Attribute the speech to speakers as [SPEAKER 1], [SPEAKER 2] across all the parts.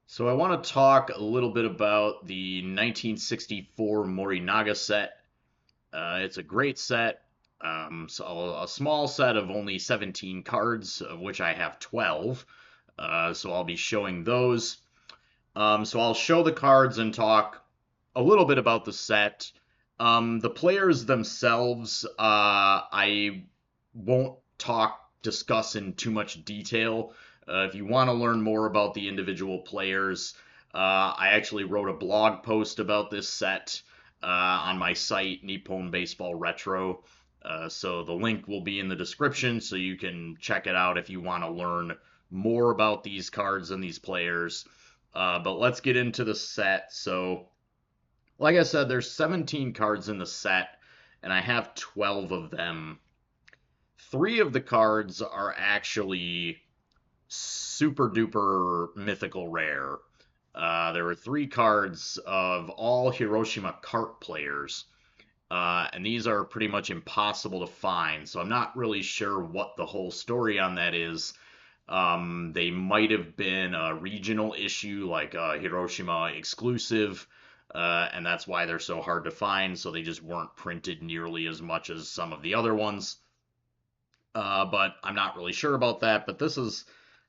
[SPEAKER 1] So I want to talk a little bit about the 1964 Morinaga set. It's a great set. So a small set of only 17 cards, of which I have 12. So I'll be showing those. So I'll show the cards and talk a little bit about the set. The players themselves, I won't discuss in too much detail. If you want to learn more about the individual players, I actually wrote a blog post about this set on my site, Nippon Baseball Retro. So the link will be in the description, so you can check it out if you want to learn more about these cards and these players. But let's get into the set. So, like I said, there's 17 cards in the set, and I have 12 of them. Three of the cards are actually super duper mythical rare. There were three cards of all Hiroshima cart players, and these are pretty much impossible to find. So I'm not really sure what the whole story on that is. They might have been a regional issue, like a Hiroshima exclusive, and that's why they're so hard to find. So they just weren't printed nearly as much as some of the other ones. But I'm not really sure about that. But this is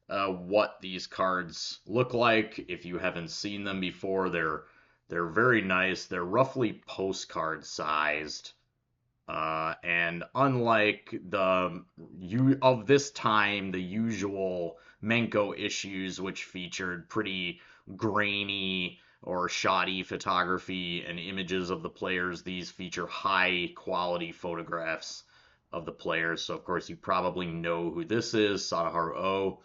[SPEAKER 1] what these cards look like. If you haven't seen them before, they're very nice. They're roughly postcard sized. And unlike the of this time, the usual Menko issues, which featured pretty grainy or shoddy photography and images of the players, these feature high quality photographs of the players. So of course you probably know who this is, Sadaharu O.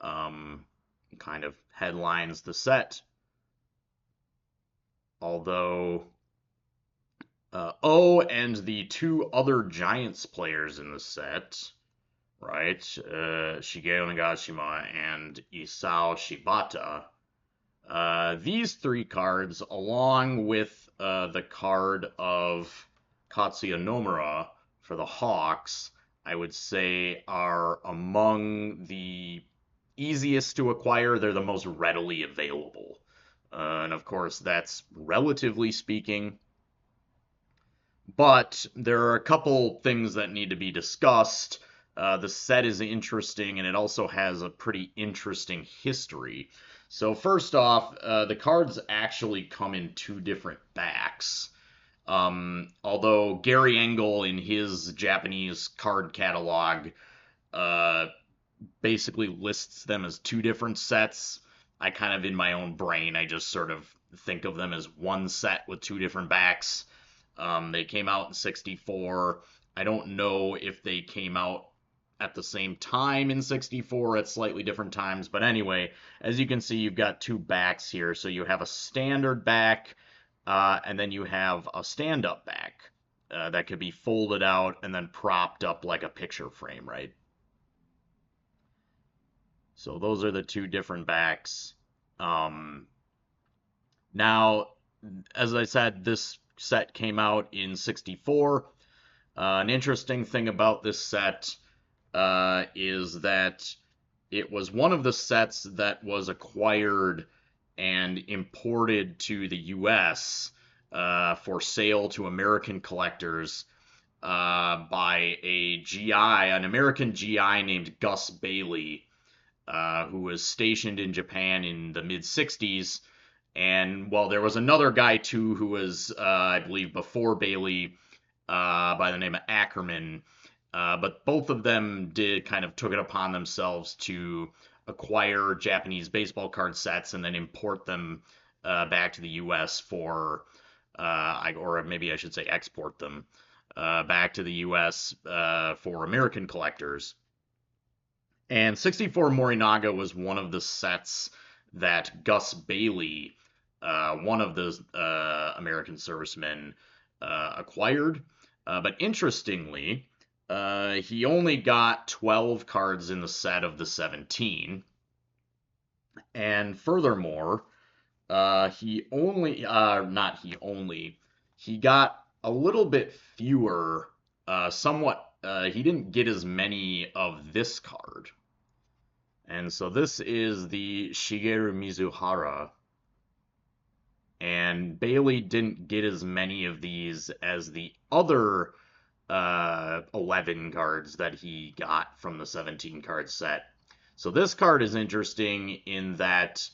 [SPEAKER 1] Um, kind of headlines the set, although O and the two other Giants players in the set, right? Shigeo Nagashima and Isao Shibata. These three cards, along with the card of Katsuya Nomura for the Hawks, I would say are among the easiest to acquire. They're the most readily available. And of course, that's relatively speaking. But there are a couple things that need to be discussed. The set is interesting, and it also has a pretty interesting history. So first off, the cards actually come in two different backs. Although Gary Engel in his Japanese card catalog uh, basically lists them as two different sets, I kind of in my own brain I just sort of think of them as one set with two different backs. They came out in 64. I don't know if they came out at the same time in 64 at slightly different times. But anyway, as you can see, you've got two backs here. So you have a standard back, and then you have a stand-up back that could be folded out and then propped up like a picture frame, right? So those are the two different backs. Um, Now, as I said, this set came out in 64. An interesting thing about this set is that it was one of the sets that was acquired and imported to the US for sale to American collectors by a GI, an American GI named Gus Bailey, who was stationed in Japan in the mid 60s. And well, there was another guy too who was, I believe, before Bailey by the name of Ackerman. But both of them did kind of took it upon themselves to acquire Japanese baseball card sets and then import them back to the U.S. for, or maybe I should say export them back to the U.S. For American collectors. And 64 Morinaga was one of the sets that Gus Bailey, one of the American servicemen, acquired. But interestingly, he only got 12 cards in the set of the 17. And furthermore, he got a little bit fewer, he didn't get as many of this card. And so this is the Shigeru Mizuhara, and Bailey didn't get as many of these as the other 11 cards that he got from the 17 card set. So this card is interesting in that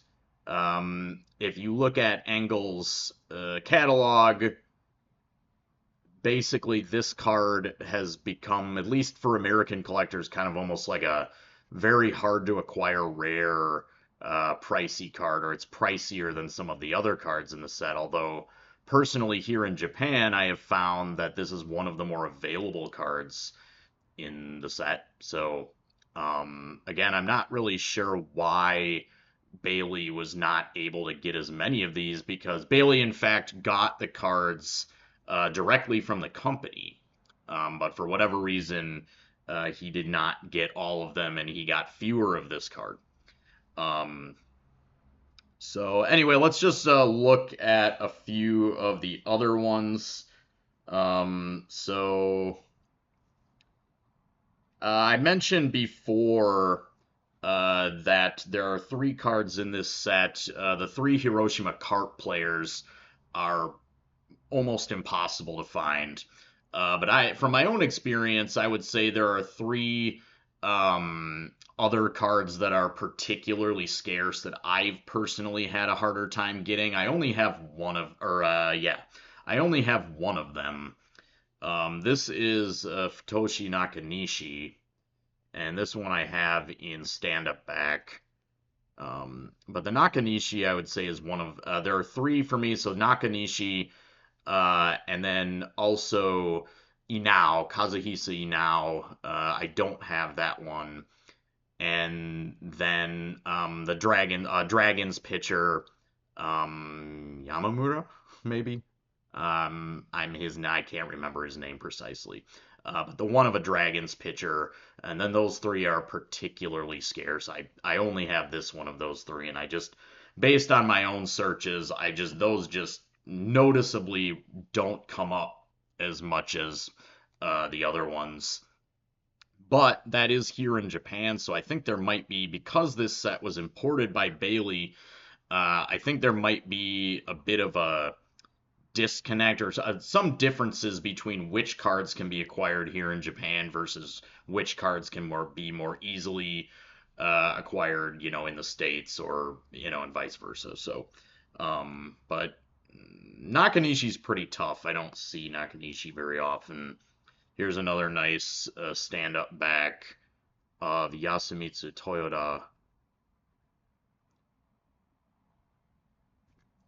[SPEAKER 1] if you look at Engel's catalog, basically this card has become, at least for American collectors, kind of almost like a very hard to acquire rare pricey card, or it's pricier than some of the other cards in the set. Although personally here in Japan, I have found that this is one of the more available cards in the set. So again, I'm not really sure why Bailey was not able to get as many of these, because Bailey, in fact, got the cards directly from the company. But for whatever reason, he did not get all of them and he got fewer of this card. Um, so, anyway, let's just look at a few of the other ones. So, I mentioned before that there are three cards in this set. The three Hiroshima Carp players are almost impossible to find. From my own experience, I would say there are three other cards that are particularly scarce that I've personally had a harder time getting. I only have one of, or yeah, I only have one of them. This is Futoshi Nakanishi, and this one I have in stand-up back. But the Nakanishi, I would say, is one of. There are three for me. So Nakanishi, and then also Inao, Kazuhisa Inao. I don't have that one. And then the Dragons pitcher, Yamamura, maybe. I can't remember his name precisely. But the one of a Dragons pitcher, and then those three are particularly scarce. I only have this one of those three, and based on my own searches, those just noticeably don't come up as much as the other ones. But that is here in Japan, so I think there might be, because this set was imported by Bailey, I think there might be a bit of a disconnect or some differences between which cards can be acquired here in Japan versus which cards can be more easily acquired, in the States, or, and vice versa. So, but Nakanishi's pretty tough. I don't see Nakanishi very often. Here's another nice stand-up back of Yasumitsu Toyoda.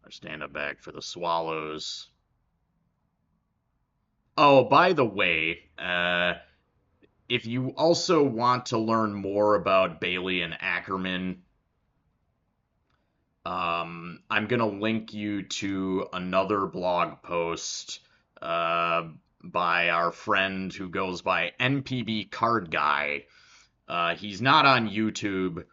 [SPEAKER 1] Our stand-up back for the Swallows. Oh, by the way, if you also want to learn more about Bailey and Ackerman, I'm going to link you to another blog post by our friend who goes by NPB Card Guy. He's not on YouTube,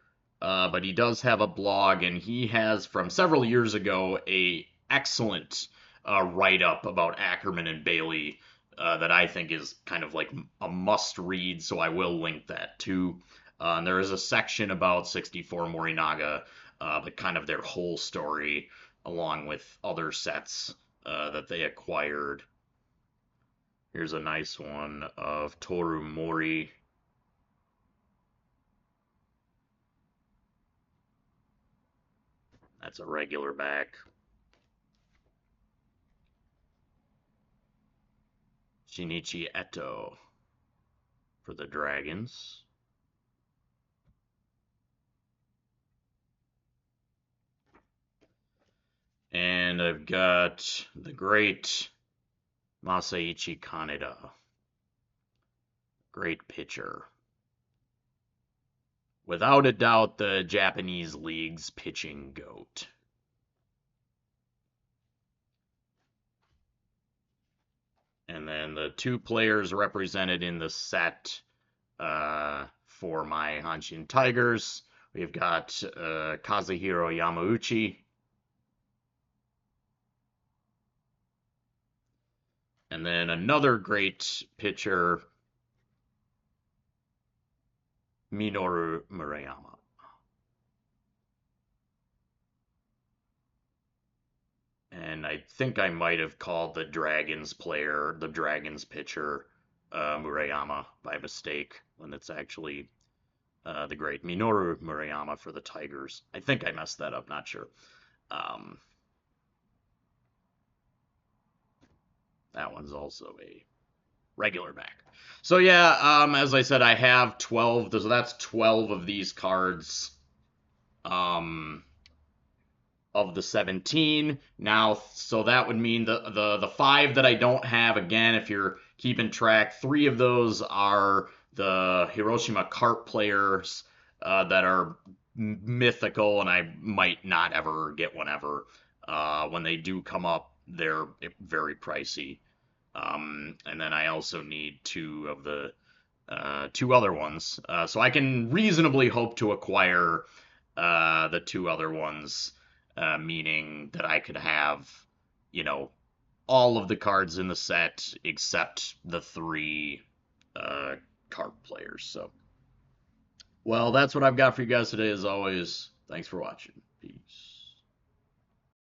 [SPEAKER 1] but he does have a blog, and he has, from several years ago, a excellent write-up about Ackerman and Bailey that I think is kind of like a must-read, so I will link that too. And there is a section about 64 Morinaga, but kind of their whole story, along with other sets that they acquired. Here's a nice one of Toru Mori. That's a regular back. Shinichi Eto for the Dragons. And I've got the great Masaichi Kaneda. Great pitcher. Without a doubt, the Japanese League's pitching GOAT. And then the two players represented in the set for my Hanshin Tigers. We've got Kazuhiro Yamauchi. And then another great pitcher, Minoru Murayama. and I think I might have called the Dragons pitcher, Murayama by mistake, when it's actually the great Minoru Murayama for the Tigers. I think I messed that up, not sure. Um, that one's also a regular back. So yeah, as I said, I have 12. So that's 12 of these cards. Um, of the 17 now, so that would mean the five that I don't have, again, if you're keeping track, three of those are the Hiroshima Carp players that are mythical, and I might not ever get one ever. When they do come up, they're very pricey. And then I also need two of the two other ones, so I can reasonably hope to acquire the two other ones, meaning that I could have, you know, all of the cards in the set except the three card players. So, well, that's what I've got for you guys today. As always, thanks for watching. Peace.